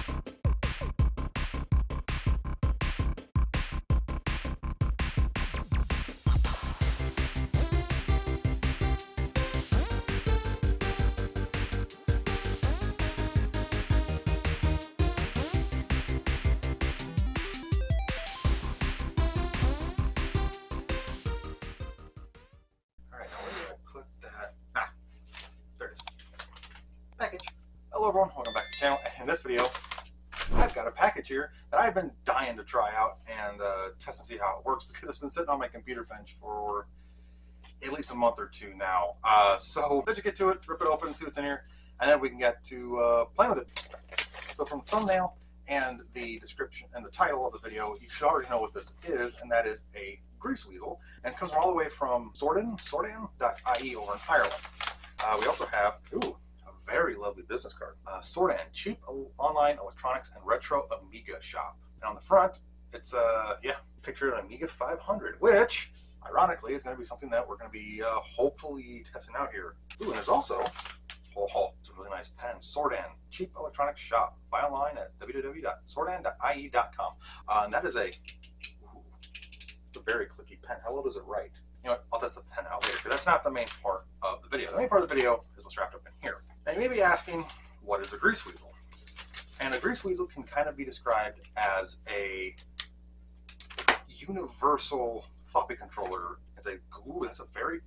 Package. Hello everyone, welcome back to the channel. In this video, I've got a package here that I've been dying to try out and test and see how it works because it's been sitting on my computer bench for at least a month or two now. So let's just get to it, rip it open, see what's in here, and then we can get to playing with it. So from the thumbnail and the description and the title of the video, you should already know what this is, and that is a GreaseWeazle, and it comes all the way from Sordan.ie over in Ireland. We also have, very lovely business card. Sordan, cheap online electronics and retro Amiga shop. And on the front, it's picture of an Amiga 500, which ironically is going to be something that we're going to be hopefully testing out here. Ooh, and there's also, it's a really nice pen. Sordan, cheap electronics shop. Buy online at www.sordan.ie.com. And that is it's a very clicky pen. How well does it write? You know what, I'll test the pen out later, because that's not the main part of the video. The main part of the video is what's wrapped up in here. Now you may be asking, what is a GreaseWeazle? And a GreaseWeazle can kind of be described as a universal floppy controller. It's that's a very,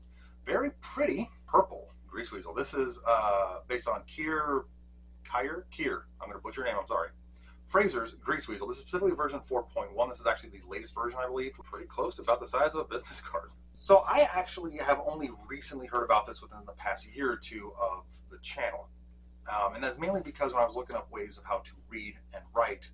very pretty purple GreaseWeazle. This is based on Keir, I'm going to butcher your name, I'm sorry. Fraser's GreaseWeazle. This is specifically version 4.1. This is actually the latest version, I believe. We're pretty close to about the size of a business card. So I actually have only recently heard about this within the past year or two of the channel. And that's mainly because when I was looking up ways of how to read and write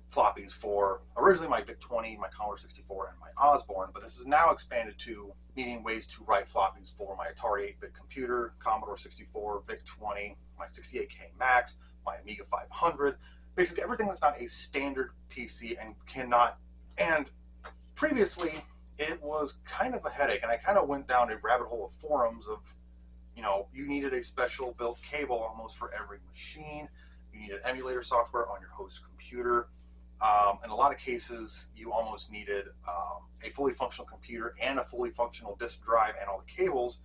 floppies for originally my VIC-20, my Commodore 64, and my Osborne, but this is now expanded to needing ways to write floppies for my Atari 8-bit computer, Commodore 64, VIC-20, my 68K Max, my Amiga 500, basically everything that's not a standard PC and previously it was kind of a headache, and I kind of went down a rabbit hole of forums of, you needed a special built cable almost for every machine. You needed emulator software on your host computer. In a lot of cases, you almost needed a fully functional computer and a fully functional disk drive and all the cables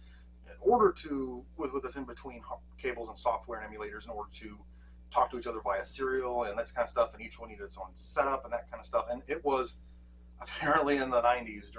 in order to, with this in between cables and software and emulators, in order to talk to each other via serial and that kind of stuff, and each one needed its own setup and that kind of stuff. And it was apparently in the 90s,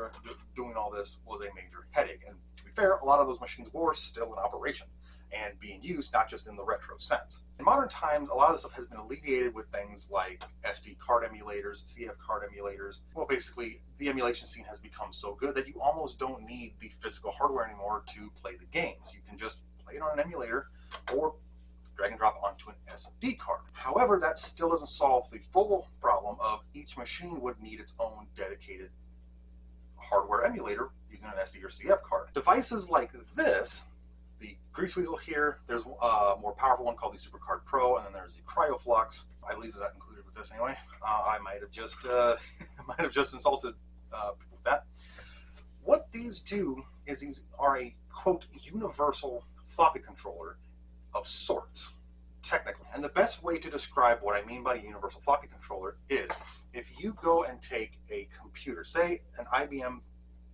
doing all this was a major headache. And to be fair, a lot of those machines were still in operation and being used, not just in the retro sense. In modern times, a lot of this stuff has been alleviated with things like SD card emulators, CF card emulators. Well, basically, the emulation scene has become so good that you almost don't need the physical hardware anymore to play the games. You can just play it on an emulator or drag and drop onto an SD card. However, that still doesn't solve the full problem of each machine would need its own dedicated hardware emulator using an SD or CF card. Devices like this, the GreaseWeazle here, there's a more powerful one called the SuperCard Pro, and then there's the CryoFlux. I believe that included with this anyway. I might have just insulted people with that. What these do is these are a, quote, universal floppy controller of sorts, technically. And the best way to describe what I mean by a universal floppy controller is if you go and take a computer, say an IBM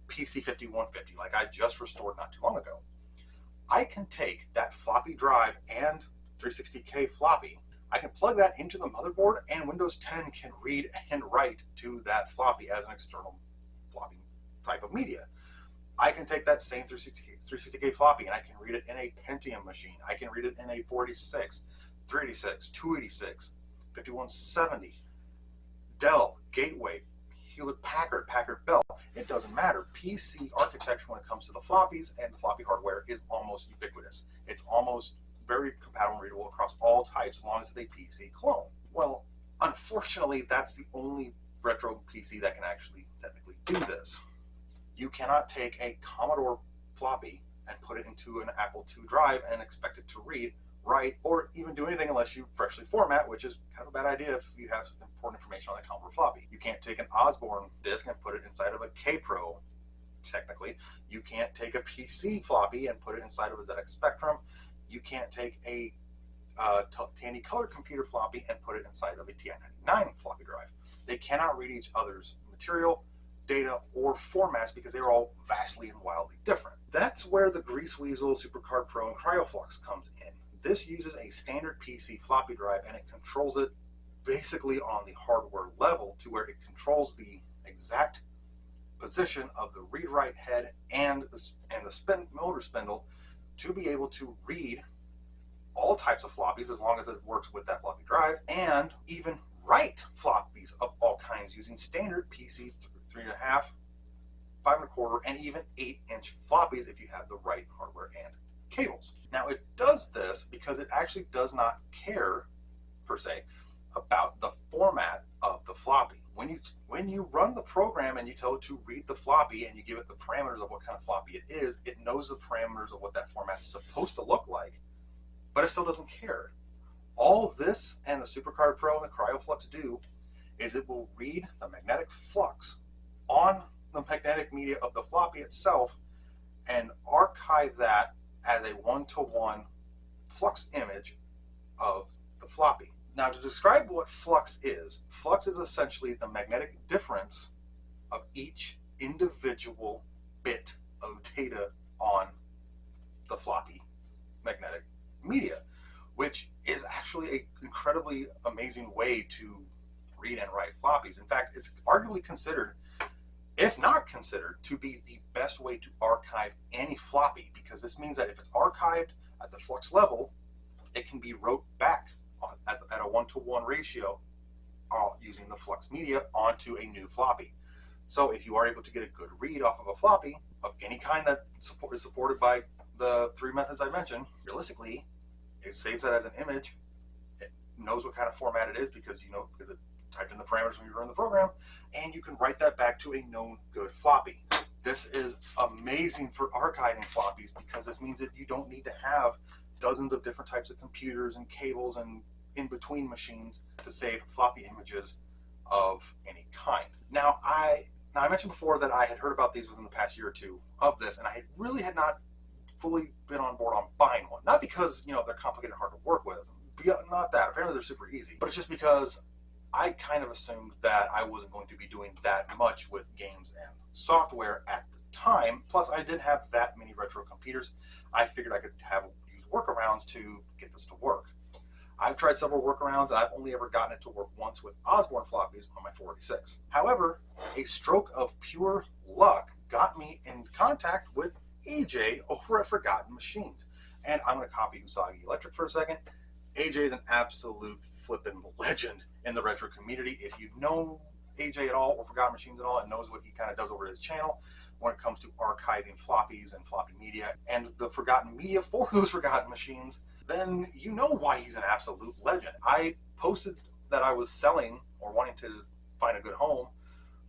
PC 5150, like I just restored not too long ago, I can take that floppy drive and 360K floppy, I can plug that into the motherboard, and Windows 10 can read and write to that floppy as an external floppy type of media. I can take that same 360K floppy and I can read it in a Pentium machine. I can read it in a 486, 386, 286, 5170, Dell, Gateway, Hewlett-Packard, Packard-Bell. It doesn't matter. PC architecture when it comes to the floppies and the floppy hardware is almost ubiquitous. It's almost very compatible and readable across all types as long as it's a PC clone. Well, unfortunately, that's the only retro PC that can actually technically do this. You cannot take a Commodore floppy and put it into an Apple II drive and expect it to read, write, or even do anything unless you freshly format, which is kind of a bad idea if you have some important information on that Commodore floppy. You can't take an Osborne disk and put it inside of a K-Pro, technically. You can't take a PC floppy and put it inside of a ZX Spectrum. You can't take a Tandy color computer floppy and put it inside of a TI-99 floppy drive. They cannot read each other's material, data, or formats because they're all vastly and wildly different. That's where the GreaseWeazle, SuperCard Pro, and CryoFlux comes in. This uses a standard PC floppy drive and it controls it basically on the hardware level to where it controls the exact position of the read-write head and the motor spindle to be able to read all types of floppies as long as it works with that floppy drive, and even write floppies of all kinds using standard PC 3.5, 5.25, and even 8-inch floppies if you have the right hardware and cables. Now it does this because it actually does not care, per se, about the format of the floppy. When you run the program and you tell it to read the floppy and you give it the parameters of what kind of floppy it is, it knows the parameters of what that format's supposed to look like, but it still doesn't care. All this and the SuperCard Pro and the CryoFlux do is it will read the magnetic flux on the magnetic media of the floppy itself and archive that as a one-to-one flux image of the floppy. Now, to describe what flux is essentially the magnetic difference of each individual bit of data on the floppy magnetic media, which is actually an incredibly amazing way to read and write floppies. In fact, it's arguably considered, if not considered, to be the best way to archive any floppy, because this means that if it's archived at the flux level, it can be wrote back at a one-to-one ratio using the flux media onto a new floppy. So if you are able to get a good read off of a floppy of any kind that is supported by the 3 methods I mentioned, realistically, it saves that as an image. It knows what kind of format it is because because it typed in the parameters when you run the program, and you can write that back to a known good floppy. This is amazing for archiving floppies because this means that you don't need to have dozens of different types of computers and cables and in-between machines to save floppy images of any kind. Now I mentioned before that I had heard about these within the past year or two of this, and I really had not fully been on board on buying one. Not because they're complicated and hard to work with, not that. Apparently they're super easy, but it's just because I kind of assumed that I wasn't going to be doing that much with games and software at the time. Plus, I didn't have that many retro computers. I figured I could use workarounds to get this to work. I've tried several workarounds, and I've only ever gotten it to work once with Osborne floppies on my 486. However, a stroke of pure luck got me in contact with AJ over at Forgotten Machines. And I'm going to copy Usagi Electric for a second. AJ is an absolute flippin' legend in the retro community. If you know AJ at all, or Forgotten Machines at all, and knows what he kind of does over his channel when it comes to archiving floppies and floppy media and the forgotten media for those Forgotten Machines, then you know why he's an absolute legend. I posted that I was selling or wanting to find a good home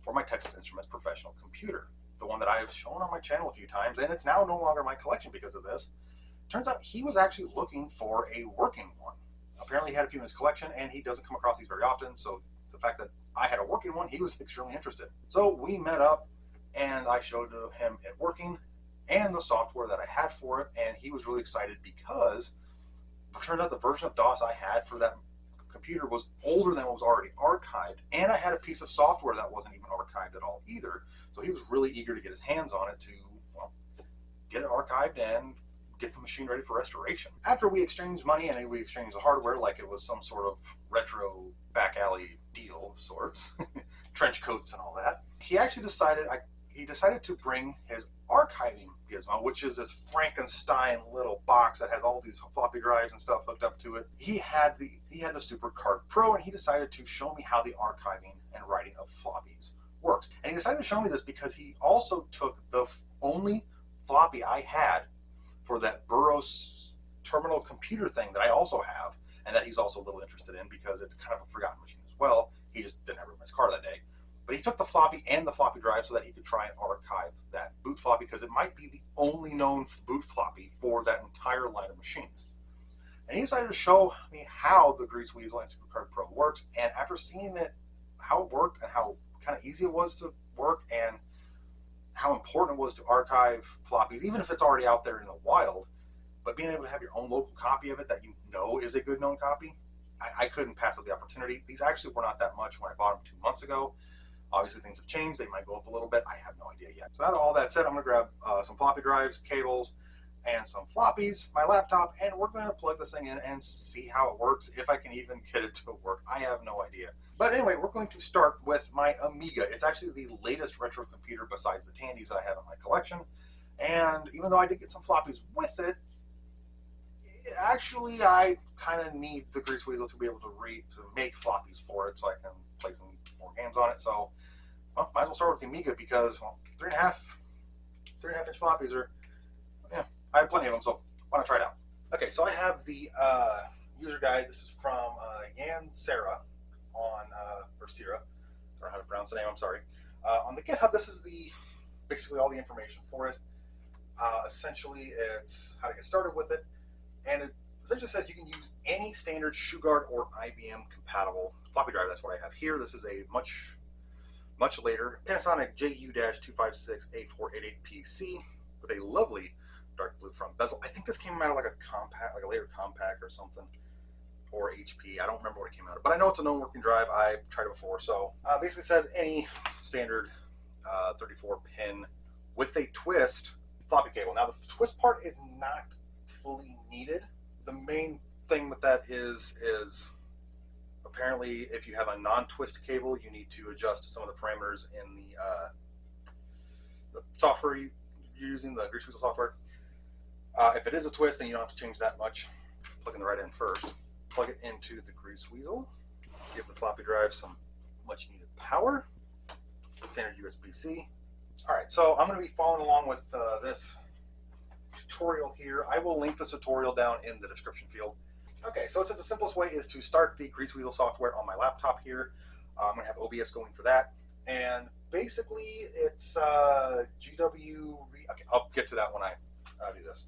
for my Texas Instruments professional computer, the one that I have shown on my channel a few times, and it's now no longer in my collection because of this. Turns out he was actually looking for a working one. Apparently he had a few in his collection, and he doesn't come across these very often, so the fact that I had a working one, he was extremely interested. So we met up, and I showed him it working and the software that I had for it, and he was really excited because it turned out the version of DOS I had for that computer was older than what was already archived, and I had a piece of software that wasn't even archived at all either. So he was really eager to get his hands on it to, well, get it archived and get the machine ready for restoration. After we exchanged money and we exchanged the hardware like it was some sort of retro back alley deal of sorts, trench coats and all that, he actually decided to bring his archiving gizmo, which is this Frankenstein little box that has all these floppy drives and stuff hooked up to it. He had the SuperCard Pro, and he decided to show me how the archiving and writing of floppies works. And he decided to show me this because he also took the only floppy I had for that Burroughs terminal computer thing that I also have, and that he's also a little interested in because it's kind of a forgotten machine as well. He just didn't have room in his car that day. But he took the floppy and the floppy drive so that he could try and archive that boot floppy because it might be the only known boot floppy for that entire line of machines. And he decided to show me how the GreaseWeazle and SuperCard Pro works, and after seeing it, how it worked and how kind of easy it was to work and how important it was to archive floppies, even if it's already out there in the wild, but being able to have your own local copy of it that you know is a good known copy, I couldn't pass up the opportunity. These actually were not that much when I bought them 2 months ago. Obviously things have changed, they might go up a little bit, I have no idea yet. So now that all that said, I'm going to grab some floppy drives, cables, and some floppies, my laptop, and we're going to plug this thing in and see how it works, if I can even get it to work. I have no idea. But anyway, we're going to start with my Amiga. It's actually the latest retro computer besides the Tandies that I have in my collection. And even though I did get some floppies with it, actually I kind of need the GreaseWeazle to be able to make floppies for it so I can play some more games on it. So, well, might as well start with the Amiga because, well, 3.5 inch floppies are, yeah, I have plenty of them, so why not try it out? Okay, so I have the user guide. This is from Yan Sarah on, or Sierra, I don't know how to pronounce the name, I'm sorry. On the GitHub, this is basically all the information for it. Essentially, it's how to get started with it, and it essentially says you can use any standard ShoeGuard or IBM compatible floppy drive. That's what I have here. This is a much later Panasonic JU-256A488 PC with a lovely dark blue front bezel. I think this came out of like a compact, like a later compact or something, or HP. I don't remember what it came out of, but I know it's a known working drive. I've tried it before. So basically says any standard 34 pin with a twist floppy cable. Now the twist part is not fully needed. The main thing with that is apparently if you have a non-twist cable, you need to adjust some of the parameters in the software you're using, the GreaseWeazle software. If it is a twist, then you don't have to change that much. Plug in the right end first. Plug it into the GreaseWeazle. Give the floppy drive some much needed power. Standard USB-C. Alright, so I'm going to be following along with this tutorial here. I will link this tutorial down in the description field. Okay, so it says the simplest way is to start the GreaseWeazle software on my laptop here. I'm going to have OBS going for that. And basically, it's GW... Okay, I'll get to that when I do this.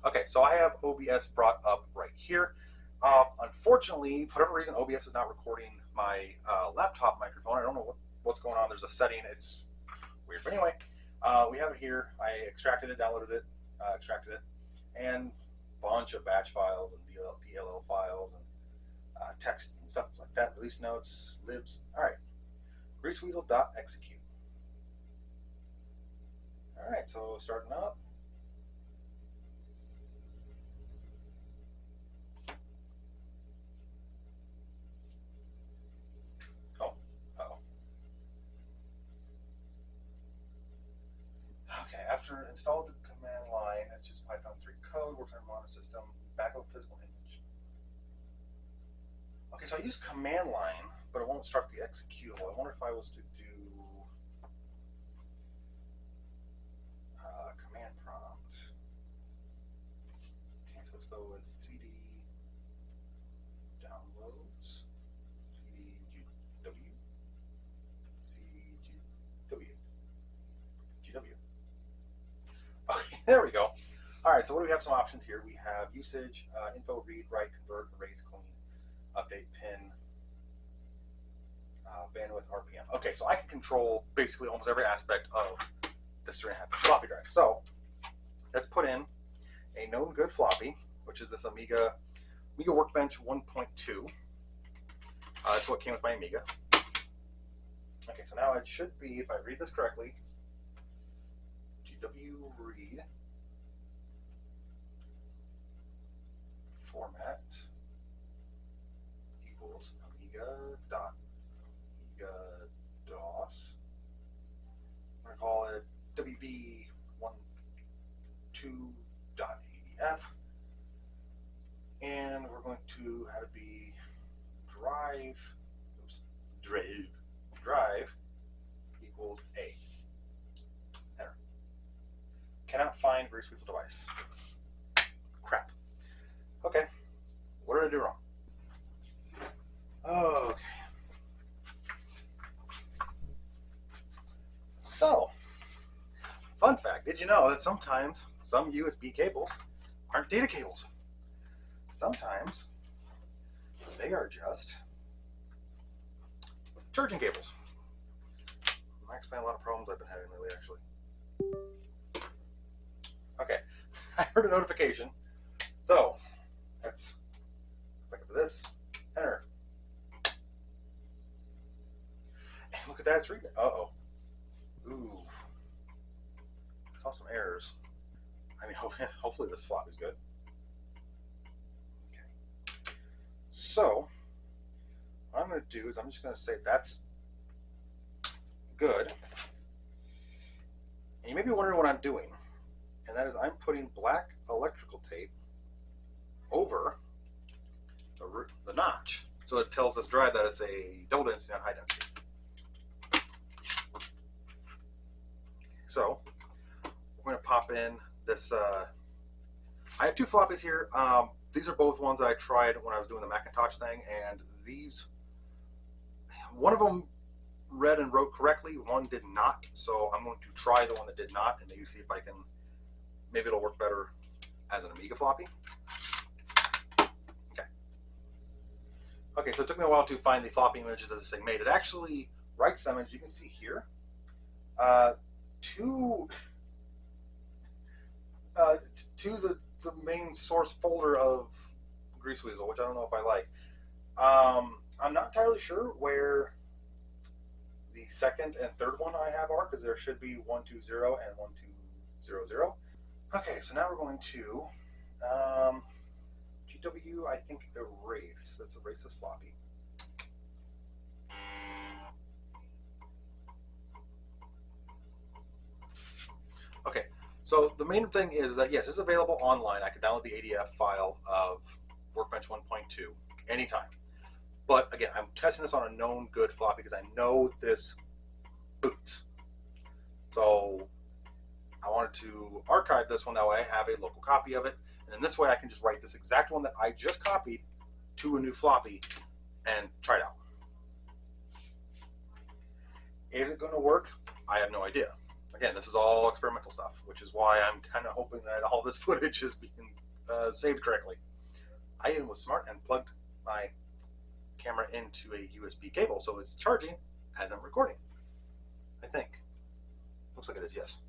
Okay, so I have OBS brought up right here. Unfortunately, for whatever reason, OBS is not recording my laptop microphone. I don't know what's going on. There's a setting. It's weird. But anyway, we have it here. I extracted it, downloaded it, extracted it, and a bunch of batch files and DLL files and text and stuff like that, release notes, libs. All right, GreaseWeazle.execute. All right, so starting up. Oh, uh-oh. Okay, after installed the command line, it's just Python 3 code, works on a modern system, backup physical image. Okay, so I use command line, but it won't start the executable. I wonder if I was to do command prompt. Okay, so let's go with cd downloads, cdgw, GW. Okay, there we go. All right, so what do we have? Some options here. We have usage, info, read, write, convert, erase, clean, update, pin, bandwidth, RPM. Okay, so I can control basically almost every aspect of this 3.5 inch floppy drive. So let's put in a known good floppy, which is this Amiga Workbench 1.2. That's what came with my Amiga. Okay, so now it should be, if I read this correctly, GW read format equals Amiga DOS. I'm going to call it WB12.ADF, and we're going to have it be drive equals A. Enter. Cannot find GreaseWeazle device. Crap. Okay. What did I do wrong? Okay. So, fun fact, did you know that sometimes some USB cables aren't data cables? Sometimes they are just charging cables. Might explain a lot of problems I've been having lately, actually. Okay, I heard a notification So let's back up to this. Enter. And look at that, it's reading. Uh-oh. Ooh. I saw some errors. I mean, hopefully this flop is good. Okay. So what I'm going to do is I'm just going to say that's good. And you may be wondering what I'm doing. And that is I'm putting black electrical tape over the notch. So it tells this drive that it's a double density, not high density. So we're going to pop in this. I have two floppies here. These are both ones that I tried when I was doing the Macintosh thing, and these, one of them read and wrote correctly, one did not. So I'm going to try the one that did not, and maybe see if I can, maybe it'll work better as an Amiga floppy. Okay. Okay, so it took me a while to find the floppy images that this thing made. It actually writes them, as you can see here, to the main source folder of GreaseWeazle, which I don't know if I like. I'm not entirely sure where the second and third one I have are, because there should be 120 and 1200. Okay, so now we're going to GW, I think erase. Let's erase this floppy. Okay, so the main thing is that yes, it's available online. I could download the ADF file of Workbench 1.2 anytime. But again, I'm testing this on a known good floppy because I know this boots. So I wanted to archive this one, that way I have a local copy of it. And in this way I can just write this exact one that I just copied to a new floppy and try it out. Is it going to work? I have no idea. Again, this is all experimental stuff, which is why I'm kind of hoping that all this footage is being saved correctly. I even was smart and plugged my camera into a USB cable, so it's charging as I'm recording. I think. Looks like it is, yes.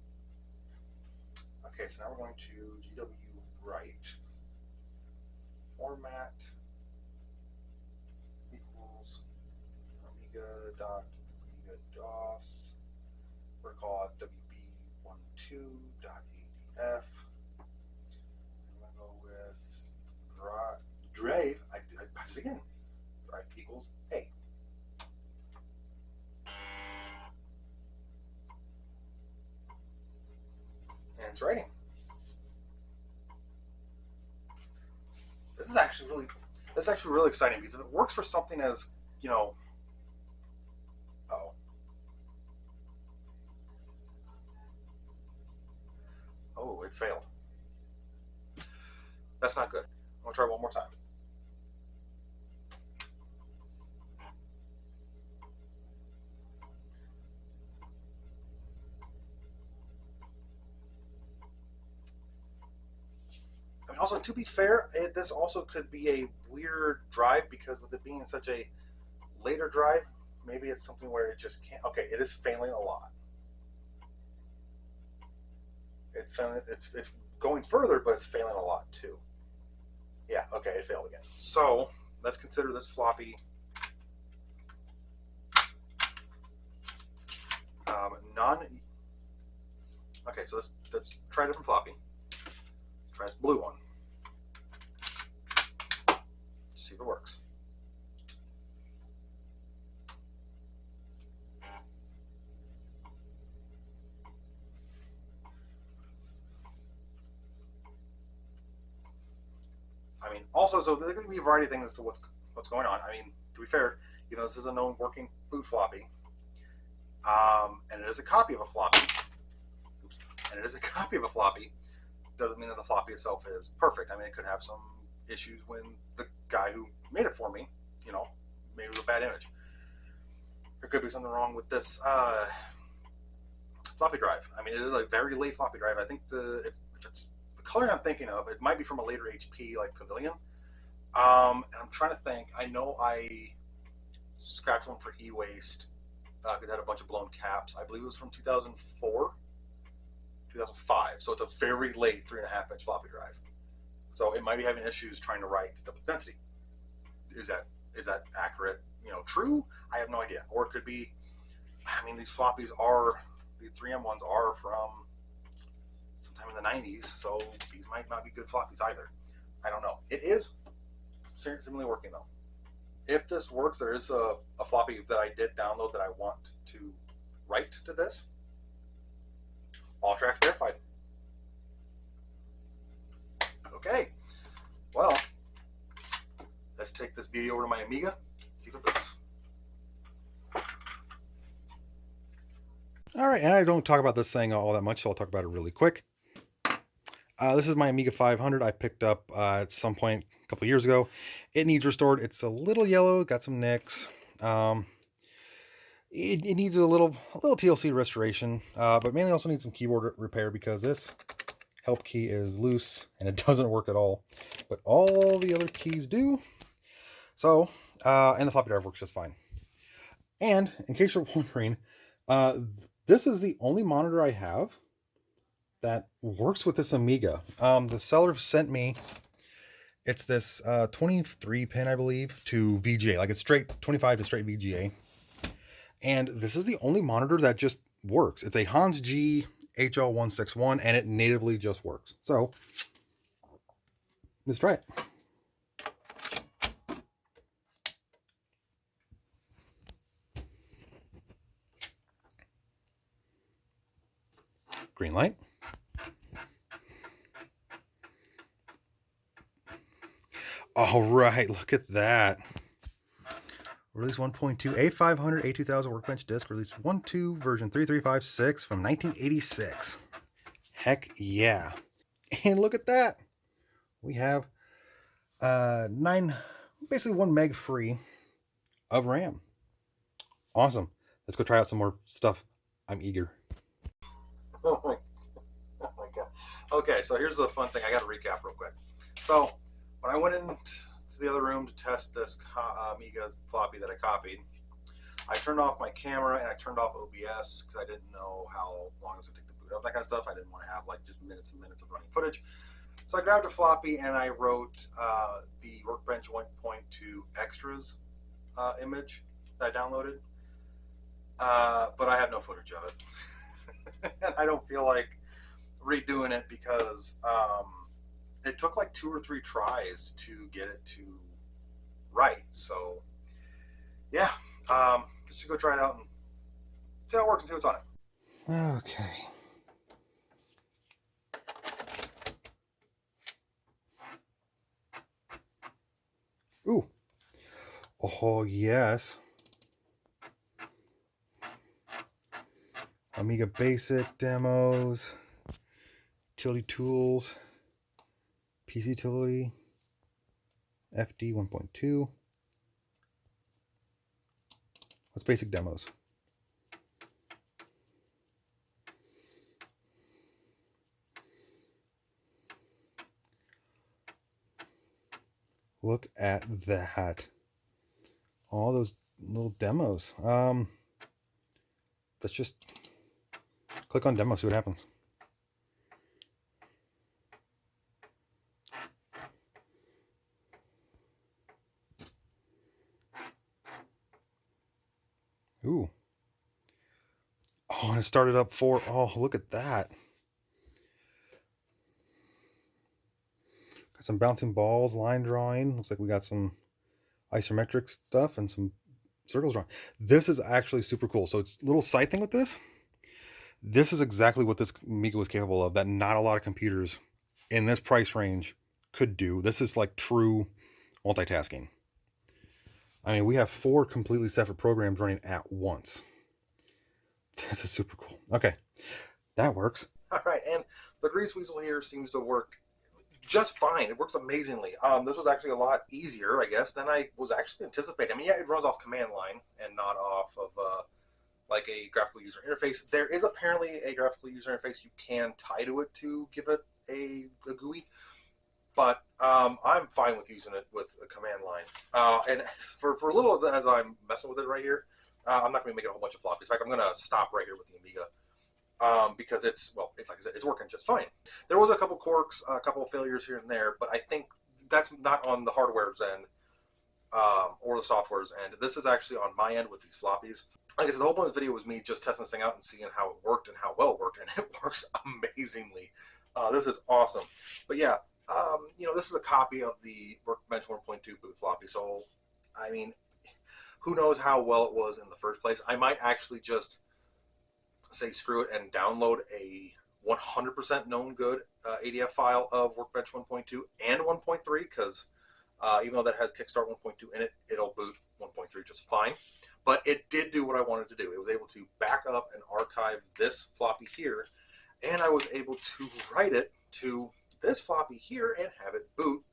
Okay, so now we're going to GW write format equals Amiga.Amiga DOS. We're going to call it WB12.ADF. I'm going to go with drive. I did it again. Drive equals A. And it's writing. This is actually really exciting, because if it works for something as, you know, oh, it failed. That's not good. I'm going to try one more time. I mean, also, to be fair, this also could be a weird drive, because with it being such a later drive, maybe it's something where it just can't. Okay, it is failing a lot. It's failing. It's going further, but it's failing a lot too. Yeah. Okay, it failed again. So let's consider this floppy Okay, so let's try a different floppy. Try this blue one. See if it works. I mean, also, so there could be a variety of things as to what's going on. I mean, to be fair, you know, this is a known working boot floppy, and it is a copy of a floppy. Oops. And it is a copy of a floppy. Doesn't mean that the floppy itself is perfect. I mean, it could have some issues when the guy who made it for me, you know, made it a bad image. There could be something wrong with this floppy drive. I mean, it is a very late floppy drive. I think if it's the color I'm thinking of, it might be from a later HP, like Pavilion. And I'm trying to think. I know I scratched one for e-waste because it had a bunch of blown caps. I believe it was from 2004, 2005. So it's a very late 3.5-inch floppy drive. So it might be having issues trying to write double density. Is that accurate? You know, true? I have no idea. Or it could be, I mean, these floppies are, these 3M ones are from sometime in the 90s, so these might not be good floppies either. I don't know. It is seemingly working though. If this works, there is a floppy that I did download that I want to write to this. All tracks verified. Okay, well, let's take this beauty over to my Amiga, see what it does. All right, and I don't talk about this thing all that much, so I'll talk about it really quick. This is my Amiga 500 I picked up at some point a couple years ago. It needs restored. It's a little yellow, got some nicks. It needs a little TLC restoration, but mainly also needs some keyboard repair because this help key is loose and it doesn't work at all. But all the other keys do. So, and the floppy drive works just fine. And in case you're wondering, this is the only monitor I have that works with this Amiga. The seller sent me, it's this 23 pin, I believe, to VGA. Like it's straight 25 to straight VGA. And this is the only monitor that just works. It's a Hans G HL161 and it natively just works. So let's try it. Green light. All right, look at that. Release 1.2, A500, A2000 Workbench Disk, release 1.2, version 3356 from 1986. Heck yeah. And look at that. We have basically 1 meg free of RAM. Awesome. Let's go try out some more stuff. I'm eager. Oh my God. Okay, so here's the fun thing. I got to recap real quick. So when I went into the other room to test this Amiga floppy that I copied, I turned off my camera and I turned off OBS because I didn't know how long it was going to take to boot up, that kind of stuff. I didn't want to have like just minutes and minutes of running footage. So I grabbed a floppy and I wrote the Workbench 1.2 extras image that I downloaded, but I have no footage of it. And I don't feel like redoing it because it took like 2 or 3 tries to get it to write. So yeah, just to go try it out and see how it works and see what's on it. Okay. Ooh. Oh yes. Amiga Basic demos, utility tools, PC utility, FD 1.2. Let's basic demos. Look at that. All those little demos. Let's just click on demo, see what happens. Ooh. Oh, and it started up for, oh, look at that. Got some bouncing balls, line drawing. Looks like we got some isometric stuff and some circles drawing. This is actually super cool. So it's a little side thing with this. This is exactly what this Amiga was capable of that not a lot of computers in this price range could do. This is like true multitasking. I mean, we have 4 completely separate programs running at once. This is super cool. Okay, that works. All right, and the GreaseWeazle here seems to work just fine. It works amazingly. This was actually a lot easier, I guess, than I was actually anticipating. I mean, yeah, it runs off command line and not off of like a graphical user interface. There is apparently a graphical user interface you can tie to it to give it a GUI, but I'm fine with using it with a command line. And for a little as I'm messing with it right here, I'm not going to make it a whole bunch of floppies. In fact, I'm going to stop right here with the Amiga because it's like I said, it's working just fine. There was a couple quirks, a couple of failures here and there, but I think that's not on the hardware's end or the software's end. This is actually on my end with these floppies. Like I said, the whole point of this video was me just testing this thing out and seeing how it worked and how well it worked, and it works amazingly. This is awesome. But yeah, you know, this is a copy of the Workbench 1.2 boot floppy, so I mean, who knows how well it was in the first place. I might actually just say screw it and download a 100% known good ADF file of Workbench 1.2 and 1.3, because even though that has Kickstart 1.2 in it, it'll boot 1.3 just fine. But it did do what I wanted to do. It was able to back up and archive this floppy here, and I was able to write it to this floppy here and have it boot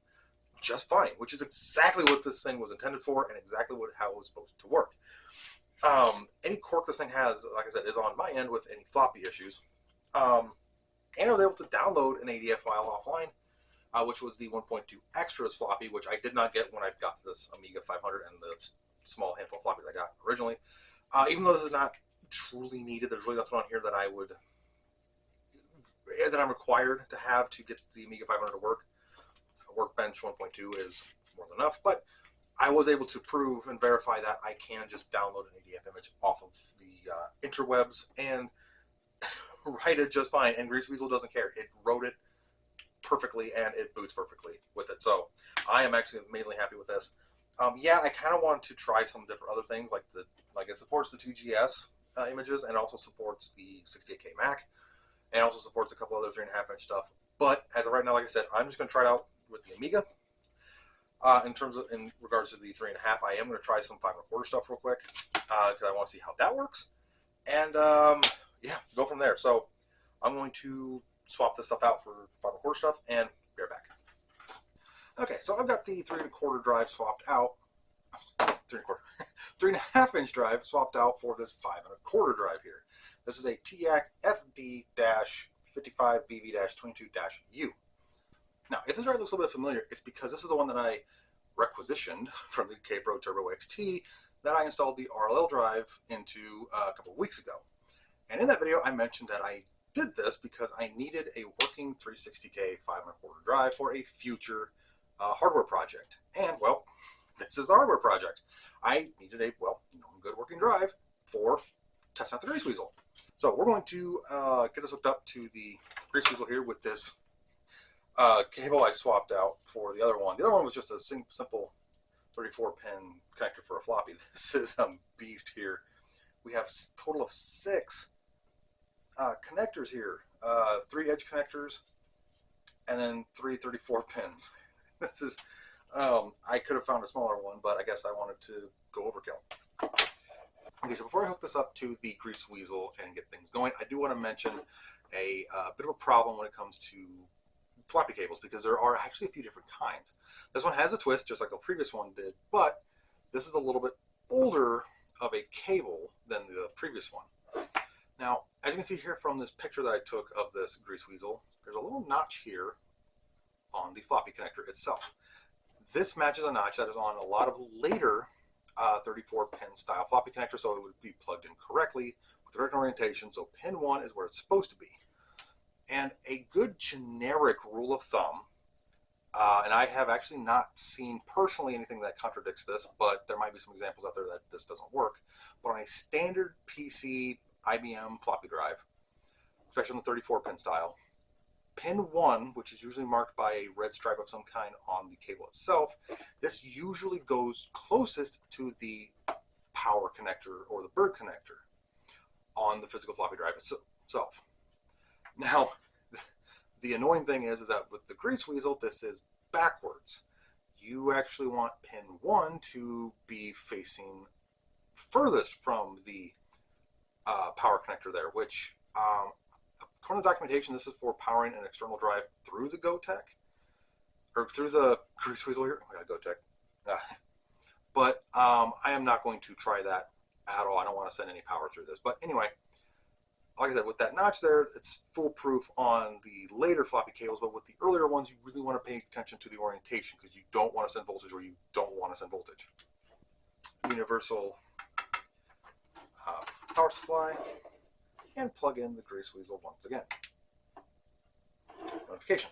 just fine, which is exactly what this thing was intended for and exactly how it was supposed to work. Any quirk this thing has, like I said, is on my end with any floppy issues. And I was able to download an ADF file offline, which was the 1.2 extras floppy, which I did not get when I got this Amiga 500 and the small handful of floppies I got originally. Even though this is not truly needed, there's really nothing on here that I'm required to have to get the Amiga 500 to work. Workbench 1.2 is more than enough, but I was able to prove and verify that I can just download an ADF image off of the interwebs and write it just fine. And GreaseWeazle doesn't care. It wrote it perfectly and it boots perfectly with it. So I am actually amazingly happy with this. Yeah, I kind of want to try some different other things, like it supports the 2GS images and also supports the 68K Mac and also supports a couple other 3.5-inch stuff. But as of right now, like I said, I'm just going to try it out with the Amiga. In regards to the 3.5, I am going to try some 5.25 stuff real quick because I want to see how that works, and yeah, go from there. So I'm going to swap this stuff out for 5.25 stuff and be right back. Okay, so I've got the 3.25 drive swapped out, 3.5-inch drive swapped out for this 5.25 drive here. This is a TIAC FD-55BV-22-U. Now, if this drive looks a little bit familiar, it's because this is the one that I requisitioned from the K-Pro Turbo XT that I installed the RLL drive into a couple of weeks ago. And in that video, I mentioned that I did this because I needed a working 360K 5.25 drive for a future hardware project. And, well, this is the hardware project. I needed a, well, good working drive for testing out the GreaseWeazle. So we're going to get this hooked up to the GreaseWeazle here with this cable I swapped out for the other one. The other one was just a simple 34-pin connector for a floppy. This is a beast here. We have a total of 6 connectors here. 3 edge connectors and then 3 34 pins. This is, I could have found a smaller one, but I guess I wanted to go overkill. Okay, so before I hook this up to the GreaseWeazle and get things going, I do want to mention a bit of a problem when it comes to floppy cables, because there are actually a few different kinds. This one has a twist, just like the previous one did, but this is a little bit older of a cable than the previous one. Now, as you can see here from this picture that I took of this GreaseWeazle, there's a little notch here on the floppy connector itself. This matches a notch that is on a lot of later 34-pin style floppy connectors, so it would be plugged in correctly with the right orientation. So pin 1 is where it's supposed to be. And a good generic rule of thumb, and I have actually not seen personally anything that contradicts this, but there might be some examples out there that this doesn't work. But on a standard PC IBM floppy drive, especially on the 34-pin style, pin 1, which is usually marked by a red stripe of some kind on the cable itself, this usually goes closest to the power connector or the bird connector on the physical floppy drive itself. Now, the annoying thing is that with the GreaseWeazle, this is backwards. You actually want pin 1 to be facing furthest from the power connector there, which, according to the documentation, this is for powering an external drive through the GoTech, or through the GreaseWeazle here. I got GoTech. But I am not going to try that at all. I don't want to send any power through this. But anyway, like I said, with that notch there, it's foolproof on the later floppy cables, but with the earlier ones, you really want to pay attention to the orientation because you don't want to send voltage where you don't want to send voltage. Universal power supply, and plug in the GreaseWeazle once again. Notification.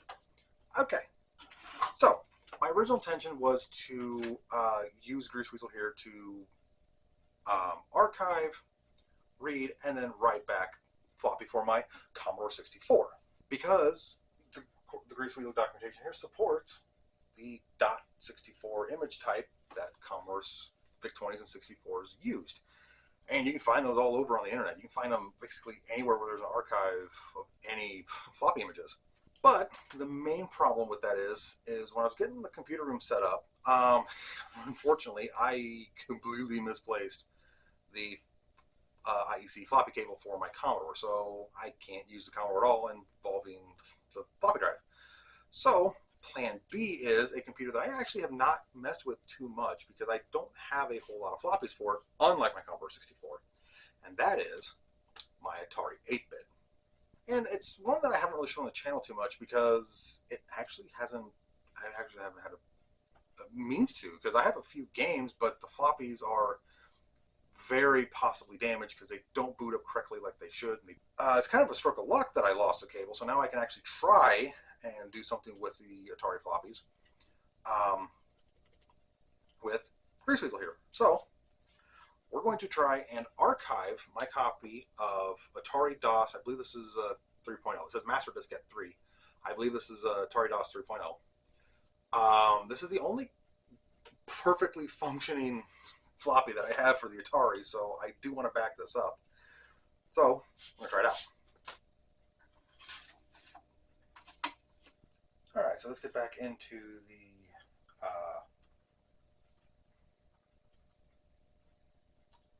Okay, so my original intention was to use GreaseWeazle here to archive, read, and then write back floppy for my Commodore 64, because the GreaseWeazle documentation here supports the .64 image type that Commodore's VIC-20s and 64s used. And you can find those all over on the internet. You can find them basically anywhere where there's an archive of any floppy images. But the main problem with that is when I was getting the computer room set up, unfortunately, I completely misplaced the IEC floppy cable for my Commodore, so I can't use the Commodore at all involving the floppy drive. So plan B is a computer that I actually have not messed with too much because I don't have a whole lot of floppies for it, unlike my Commodore 64, and that is my Atari 8-bit. And it's one that I haven't really shown on the channel too much because I actually haven't had a means to, because I have a few games, but the floppies are very possibly damaged because they don't boot up correctly like they should. It's kind of a stroke of luck that I lost the cable, so now I can actually try and do something with the Atari floppies with GreaseWeazle here. So we're going to try and archive my copy of Atari DOS. I believe this is 3.0. It says Master Diskette 3. I believe this is Atari DOS 3.0. This is the only perfectly functioning floppy that I have for the Atari, so I do want to back this up. So I'm going to try it out. Alright, so let's get back into the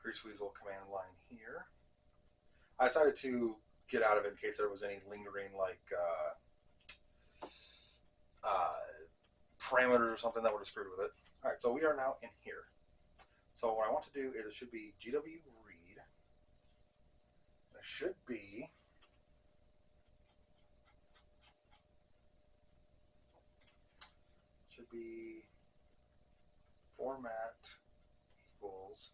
GreaseWeazle command line here. I decided to get out of it in case there was any lingering like parameters or something that would have screwed with it. Alright, so we are now in here. So what I want to do is it should be GW read. It should be format equals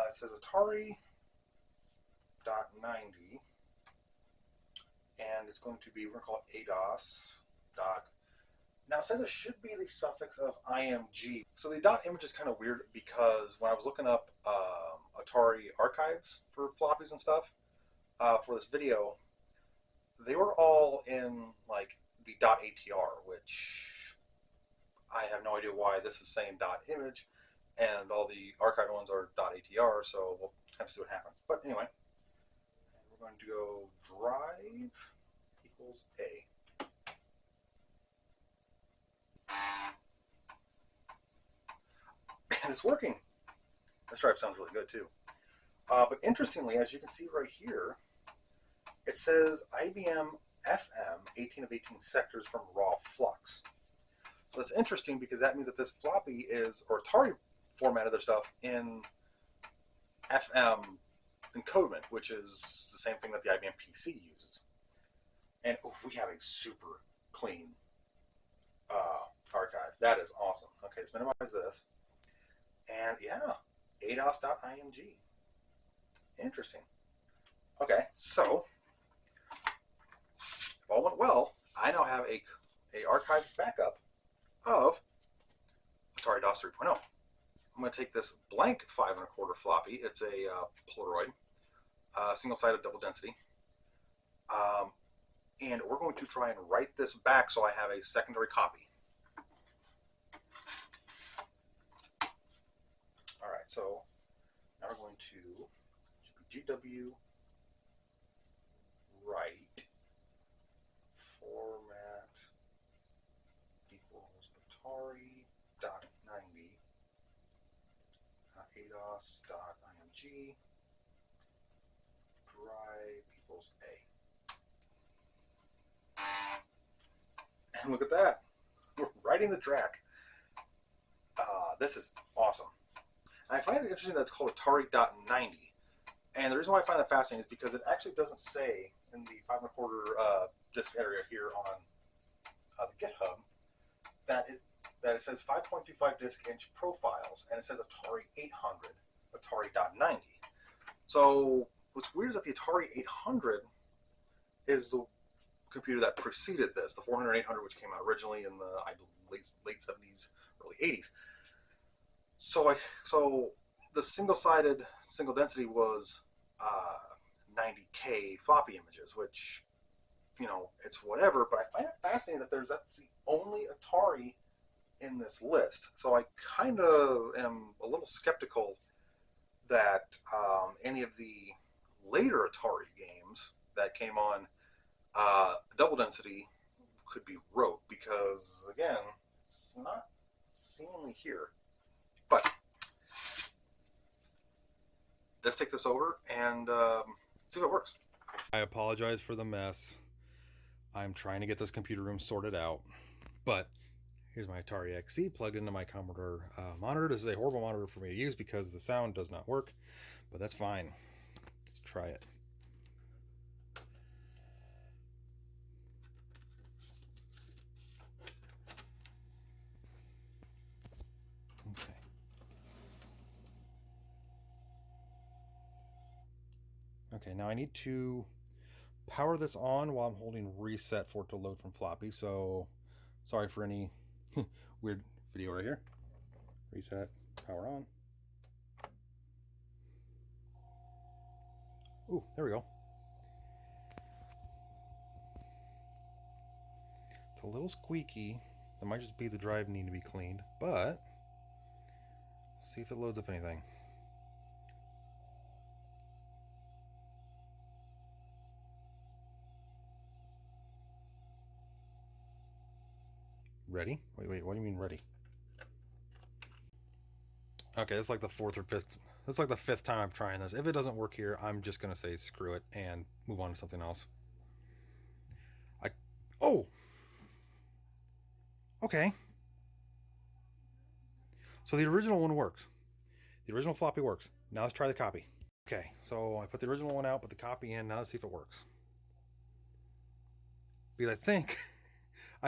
it says Atari .90, and it's going to be, we're going to call it ADOS dot. Now it says it should be the suffix of IMG. So the dot image is kind of weird because when I was looking up Atari archives for floppies and stuff for this video, they were all in like the .atr, which I have no idea why this is saying .image, and all the archive ones are .atr, so we'll have to see what happens. But anyway, we're going to go drive equals A. And it's working. This drive sounds really good too. But interestingly, as you can see right here, it says IBM FM 18 of 18 sectors from raw flux. So that's interesting because that means that this floppy is, or Atari formatted their stuff in FM encodement, which is the same thing that the IBM PC uses. And we have a super clean archive. That is awesome. Okay, let's minimize this. And yeah, ados.img. Interesting. Okay, so if all went well, I now have a archived backup of Atari DOS 3.0. I'm going to take this blank 5 1/4 floppy. It's a Polaroid, single-sided double density, and we're going to try and write this back so I have a secondary copy. All right, so now we're going to GW write format equals Atari.90 ados.img drive equals A. And look at that. We're writing the track. This is awesome. And I find it interesting that it's called Atari.90. And the reason why I find that fascinating is because it actually doesn't say in the 5 1/4 disk area here on the GitHub that that it says 5.25 disc inch profiles, and it says Atari 800, Atari.90. So what's weird is that the Atari 800 is the computer that preceded this, the 400 and 800, which came out originally in the late 70s, early 80s. So the single-sided, single density was 90K floppy images, which, you know, it's whatever, but I find it fascinating that that's the only Atari in this list. So I kind of am a little skeptical that any of the later Atari games that came on double density could be wrote, because again, it's not seemingly here. But let's take this over and see if it works. I apologize for the mess. I'm trying to get this computer room sorted out, but here's my Atari XE plugged into my Commodore monitor. This is a horrible monitor for me to use because the sound does not work, but that's fine. Let's try it. Okay. Okay, now I need to power this on while I'm holding reset for it to load from floppy. So sorry for any weird video right here. Reset, power on. Ooh, there we go. It's a little squeaky. That might just be the drive needing to be cleaned, but see if it loads up anything. Ready? Wait, what do you mean ready? Okay, it's like the fourth or fifth. That's like the fifth time I'm trying this. If it doesn't work here, I'm just gonna say screw it and move on to something else. Oh! Okay. So the original one works. The original floppy works. Now let's try the copy. Okay, so I put the original one out, put the copy in. Now let's see if it works. Because I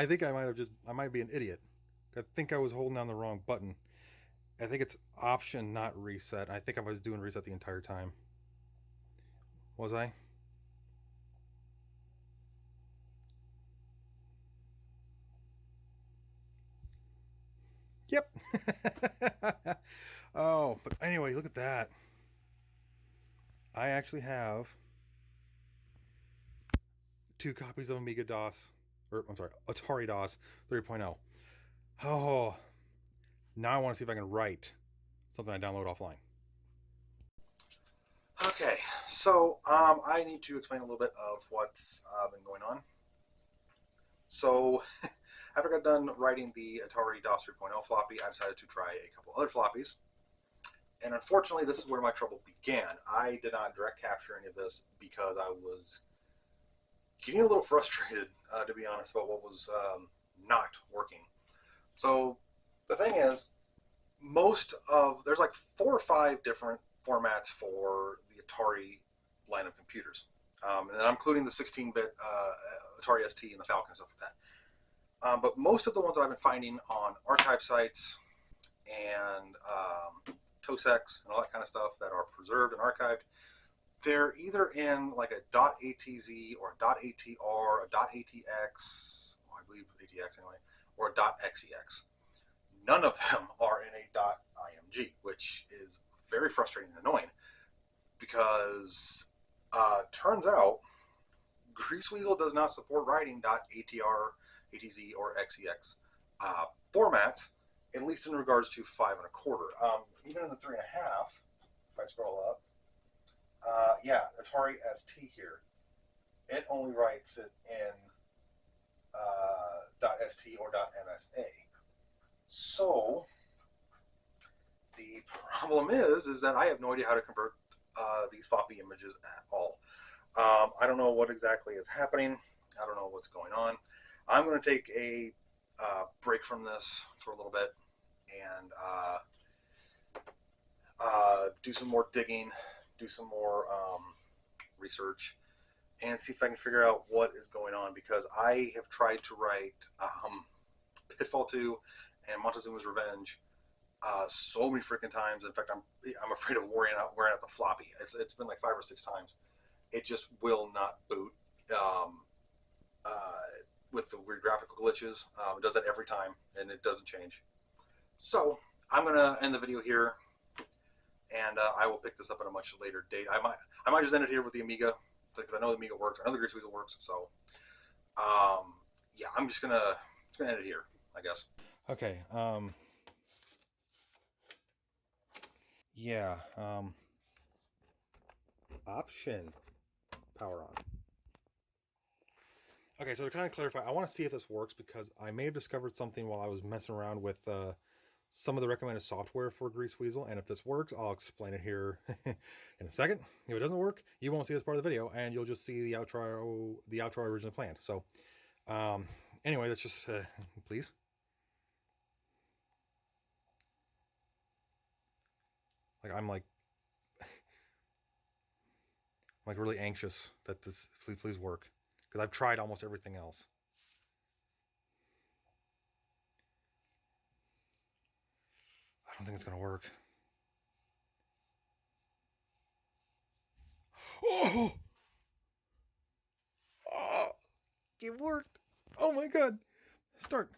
think I might be an idiot. I think I was holding down the wrong button. I think it's option, not reset. I think I was doing reset the entire time. Was I? Yep. Oh, but anyway, look at that. I actually have 2 copies of Amiga DOS, or I'm sorry, Atari DOS 3.0. Oh, now I want to see if I can write something I download offline. Okay, so I need to explain a little bit of what's been going on. So after I got done writing the Atari DOS 3.0 floppy, I decided to try a couple other floppies. And unfortunately, this is where my trouble began. I did not direct capture any of this because I was getting a little frustrated, to be honest, about what was not working. So the thing is, there's like 4 or 5 different formats for the Atari line of computers. And I'm including the 16-bit Atari ST and the Falcon and stuff like that. But most of the ones that I've been finding on archive sites and TOSEX and all that kind of stuff that are preserved and archived, they're either in like a .atz or a .atr, a .atx, well, I believe ATX anyway, or a .xex. None of them are in a .img, which is very frustrating and annoying because turns out GreaseWeazle does not support writing .atr, atz, or xex formats, at least in regards to 5 1/4. Even in the 3.5, if I scroll up, yeah, Atari ST here, it only writes it in .st or .msa. So the problem is that I have no idea how to convert these floppy images at all. I don't know what exactly is happening. I don't know what's going on. I'm going to take a break from this for a little bit and do some more digging, do some more research, and see if I can figure out what is going on, because I have tried to write Pitfall 2 and Montezuma's Revenge so many freaking times. In fact, I'm afraid of wearing out the floppy. It's been like 5 or 6 times. It just will not boot with the weird graphical glitches. It does that every time, and it doesn't change. So I'm gonna end the video here, and I will pick this up at a much later date. I might just end it here with the Amiga, because I know the Amiga works. I know the GreaseWeazle works. So yeah, I'm just gonna end it here, I guess. Okay. Yeah. Option power on. Okay, so to kind of clarify, I want to see if this works because I may have discovered something while I was messing around with some of the recommended software for GreaseWeazle, and if this works, I'll explain it here in a second. If it doesn't work, you won't see this part of the video, and you'll just see the outro originally planned. So, anyway, let's just please. Like I'm like really anxious that this please work, because I've tried almost everything else. I don't think it's gonna work. Oh! Oh! It worked! Oh my god! Start.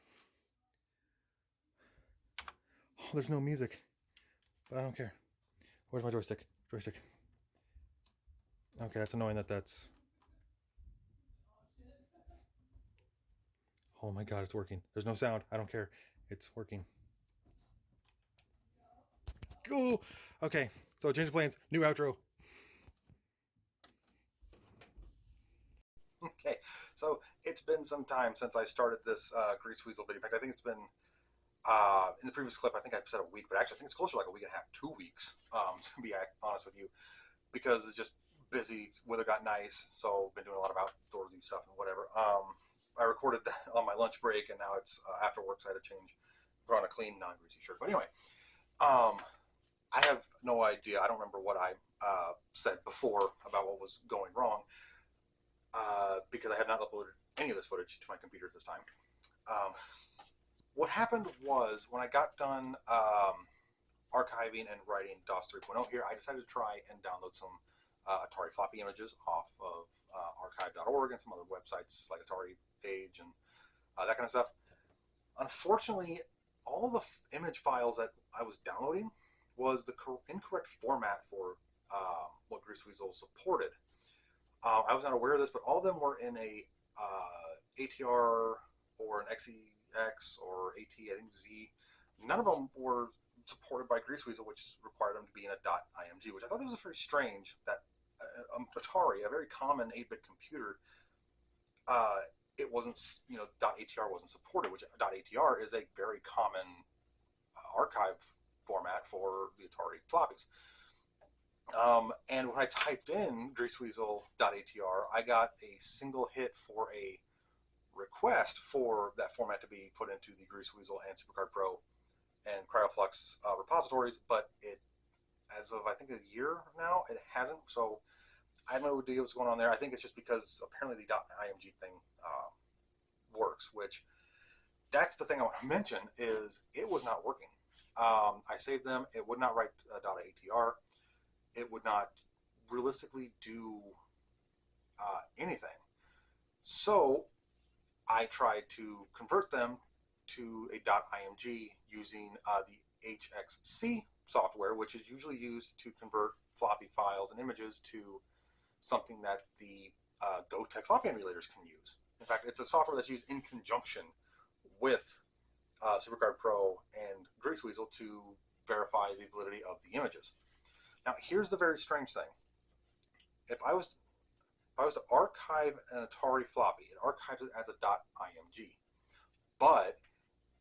Oh, there's no music, but I don't care. Where's my joystick? Joystick. Okay, that's annoying that's... Oh my god, it's working. There's no sound. I don't care. It's working. Cool. Okay, so change of plans. New outro. Okay, so it's been some time since I started this GreaseWeazle video. In fact, I think it's been, in the previous clip, I think I said a week, but actually I think it's closer to like a week and a half, 2 weeks, to be honest with you, because it's just busy. Weather got nice, so been doing a lot of outdoorsy stuff and whatever. I recorded that on my lunch break, and now it's after work, so I had to change, put on a clean, non-greasy shirt. But anyway, I have no idea. I don't remember what I said before about what was going wrong, because I have not uploaded any of this footage to my computer at this time. What happened was, when I got done archiving and writing DOS 3.0 here, I decided to try and download some Atari floppy images off of archive.org and some other websites like Atari Page and that kind of stuff. Unfortunately, all the image files that I was downloading was the incorrect format for what GreaseWeazle supported. I was not aware of this, but all of them were in a ATR or an XEX or AT, I think Z. None of them were supported by GreaseWeazle, which required them to be in a .img, which I thought that was very strange, that Atari, a very common 8-bit computer, it wasn't, .atr wasn't supported, which .atr is a very common archive format for the Atari floppies. And when I typed in GreaseWeazle.atr, I got a single hit for a request for that format to be put into the GreaseWeazle and SuperCard Pro and CryoFlux repositories, but it, as of I think a year now, it hasn't. So I have no idea what's going on there. I think it's just because apparently the .img thing works, which that's the thing I want to mention, is it was not working. I saved them. It would not write .atr. It would not realistically do anything. So I tried to convert them to a .img using the HXC software, which is usually used to convert floppy files and images to something that the GoTech floppy emulators can use. In fact, it's a software that's used in conjunction with SuperCard Pro and GreaseWeazle to verify the validity of the images. Now, here's the very strange thing. If I was to archive an Atari floppy, it archives it as a .img, but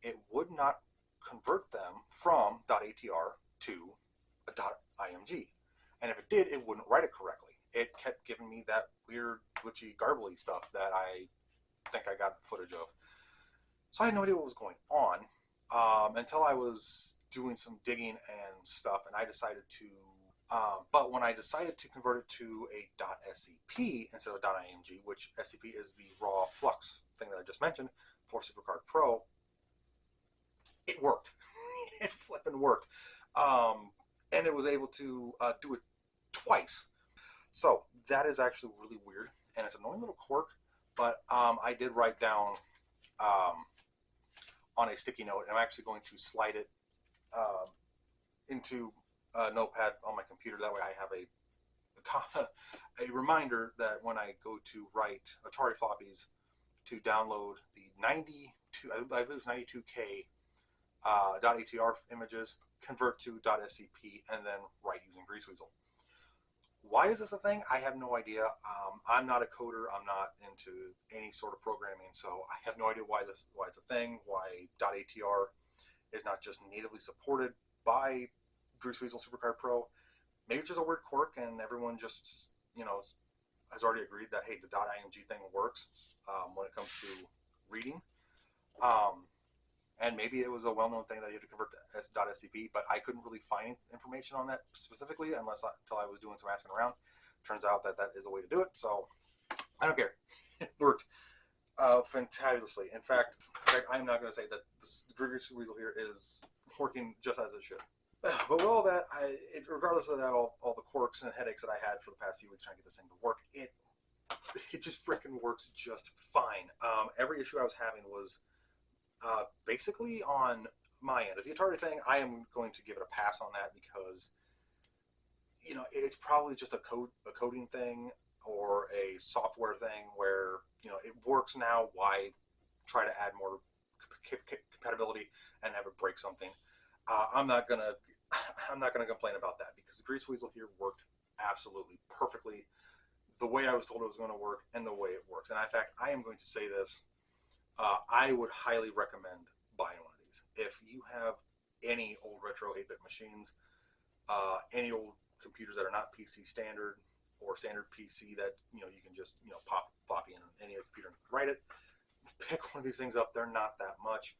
it would not convert them from .atr to a .img. And if it did, it wouldn't write it correctly. It kept giving me that weird, glitchy, garbly stuff that I think I got footage of. So I had no idea what was going on until I was doing some digging and stuff, and I decided to... but when I decided to convert it to a .scp instead of .img, which scp is the raw flux thing that I just mentioned for SuperCard Pro, it worked. It flipping worked. And it was able to do it twice. So that is actually really weird, and it's an annoying little quirk, but I did write down on a sticky note, and I'm actually going to slide it into a notepad on my computer. That way I have a reminder that when I go to write Atari floppies to download the 92, I believe it was 92K .atr images, convert to .scp, and then write using GreaseWeazle. Why is this a thing? I have no idea. I'm not a coder. I'm not into any sort of programming, so I have no idea why it's a thing. Why .atr is not just natively supported by GreaseWeazle SuperCard Pro. Maybe it's just a weird quirk, and everyone just has already agreed that hey, the .img thing works when it comes to reading. And maybe it was a well-known thing that you had to convert to .scp, but I couldn't really find information on that specifically until I was doing some asking around. Turns out that is a way to do it, so I don't care. It worked fantabulously. In fact, I'm not going to say that the GreaseWeazle here is working just as it should. But with all that, regardless of that, all the quirks and headaches that I had for the past few weeks trying to get this thing to work, it just freaking works just fine. Every issue I was having was basically on my end. Of the Atari thing, I am going to give it a pass on that because it's probably just a coding thing or a software thing where it works now. Why try to add more compatibility and have it break something? I'm not gonna complain about that because the GreaseWeazle here worked absolutely perfectly, the way I was told it was going to work and the way it works. And in fact, I am going to say this. I would highly recommend buying one of these. If you have any old retro 8-bit machines, any old computers that are not PC standard or standard PC that you can just pop floppy in any other computer and write it, pick one of these things up. They're not that much.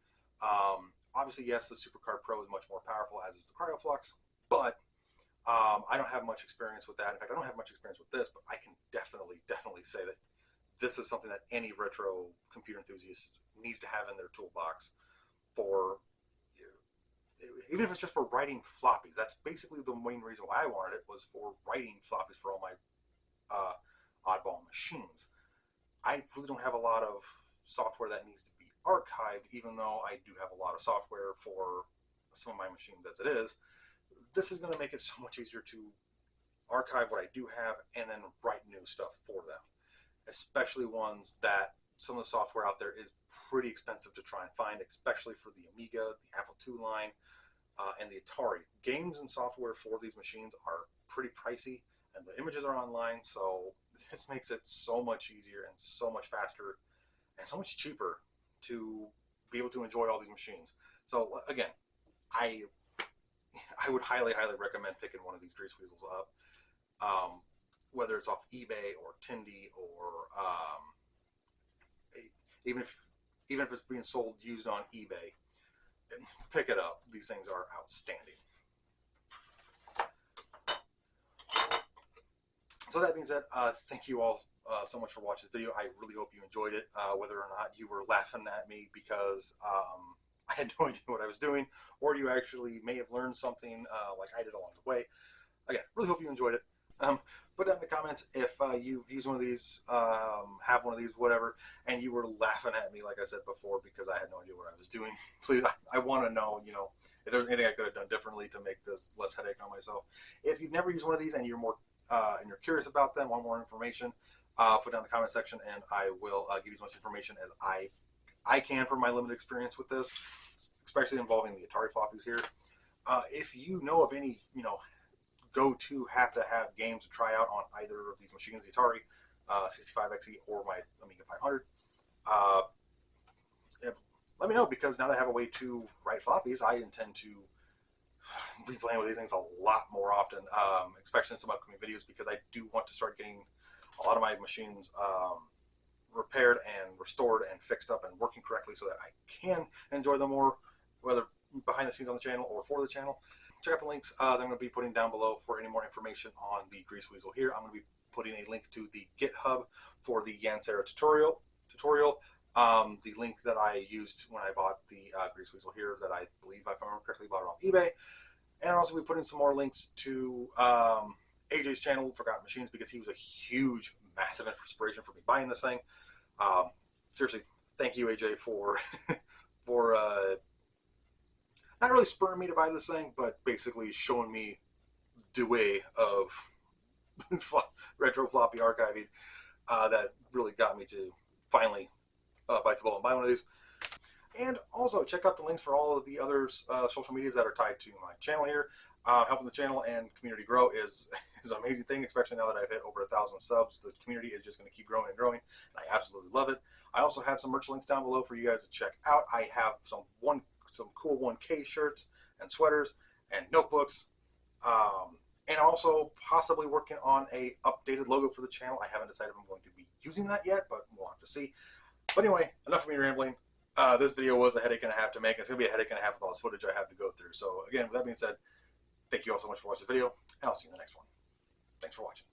Obviously, yes, the SuperCard Pro is much more powerful, as is the CryoFlux, but I don't have much experience with that. In fact, I don't have much experience with this, but I can definitely say that this is something that any retro computer enthusiast needs to have in their toolbox for, even if it's just for writing floppies. That's basically the main reason why I wanted it, was for writing floppies for all my oddball machines. I really don't have a lot of software that needs to be archived, even though I do have a lot of software for some of my machines as it is. This is going to make it so much easier to archive what I do have and then write new stuff for them, especially ones that some of the software out there is pretty expensive to try and find, especially for the Amiga, the Apple II line, and the Atari. Games and software for these machines are pretty pricey, and the images are online, so this makes it so much easier and so much faster and so much cheaper to be able to enjoy all these machines. So again, I would highly recommend picking one of these GreaseWeazles up, whether it's off eBay or Tindy or even if it's being sold used on eBay, pick it up. These things are outstanding. So that being said, thank you all so much for watching the video. I really hope you enjoyed it, whether or not you were laughing at me because I had no idea what I was doing, or you actually may have learned something like I did along the way. Again, really hope you enjoyed it. Put down in the comments if you've used one of these, have one of these, whatever, and you were laughing at me, like I said before, because I had no idea what I was doing. Please, I want to know, if there's anything I could have done differently to make this less headache on myself. If you've never used one of these and you're you're curious about them, want more information, put down in the comment section, and I will give you as much information as I can from my limited experience with this, especially involving the Atari floppies here. If you know of any, go-to have-to-have games to try out on either of these machines, the Atari 65XE or my Amiga 500, let me know, because now that I have a way to write floppies, I intend to be playing with these things a lot more often, especially in some upcoming videos, because I do want to start getting a lot of my machines repaired and restored and fixed up and working correctly so that I can enjoy them more, whether behind the scenes on the channel or for the channel. Check out the links that I'm going to be putting down below for any more information on the GreaseWeazle here. I'm going to be putting a link to the GitHub for the Yansera tutorial. The link that I used when I bought the GreaseWeazle here, that I believe, if I remember correctly, bought it off eBay. And I'll also be putting some more links to AJ's channel, Forgotten Machines, because he was a huge, massive inspiration for me buying this thing. Seriously, thank you, AJ, for for not really spurring me to buy this thing, but basically showing me the way of retro floppy archiving that really got me to finally bite the bullet and buy one of these. And also check out the links for all of the other social medias that are tied to my channel here. Helping the channel and community grow is an amazing thing, especially now that I've hit over 1,000 subs. The community is just going to keep growing and growing, and I absolutely love it. I also have some merch links down below for you guys to check out. I have some cool 1K shirts and sweaters and notebooks, and also possibly working on a updated logo for the channel. I haven't decided if I'm going to be using that yet, but we'll have to see. But anyway, enough of me rambling. This video was a headache and a half to make. It's going to be a headache and a half with all this footage I have to go through. So again, with that being said, thank you all so much for watching the video, and I'll see you in the next one. Thanks for watching.